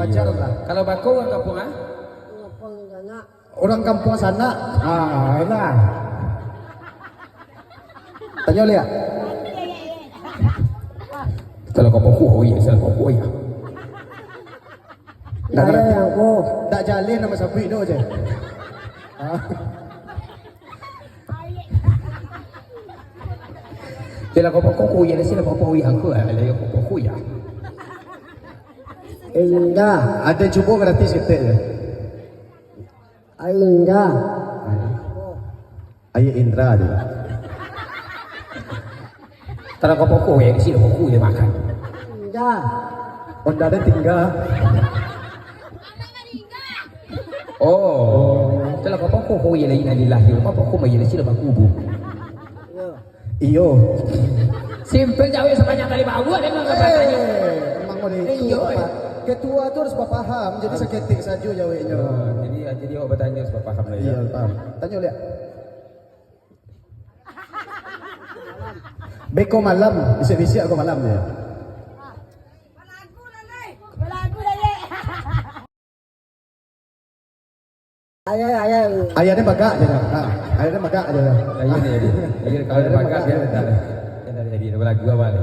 Wajar Iya. lah. Kalau Bako orang kampung ah? Orang kampung sana. Enak. Tanya lihat. Kalau kampung ku iya, kalau kampung iya. Tak berarti aku. Tak jalin nama sapi itu aja. Kalau kampung ku iya, sila kampung iya aku lah, kalau kampung ku iya. Indah. Ada cubo gratis kita je. Indah. Ayah Indra tu. Kalau kampung ku iya, sila kampung ku iya makan. Indah. Onda ada tinggal. Oh, kalau kampung ku iya lagi nadi lahir, kampung ku iya sila bakubu. Iyo. Simple jauh sebanyak kali bawa dia nggak katanya. Emang mau di ketua tu harus paham, jadi seketik saja jawabnya. Jadi awak bertanya sebab paham lah ya. Iya, paham. Tanya lihat. Beko malam, bisa-bisa aku malam dia. Ayahnya bagak je. Ayahnya bagak je. Ayah ni, kalau dia pakai dia dah. Dia dah jadi lagu awal.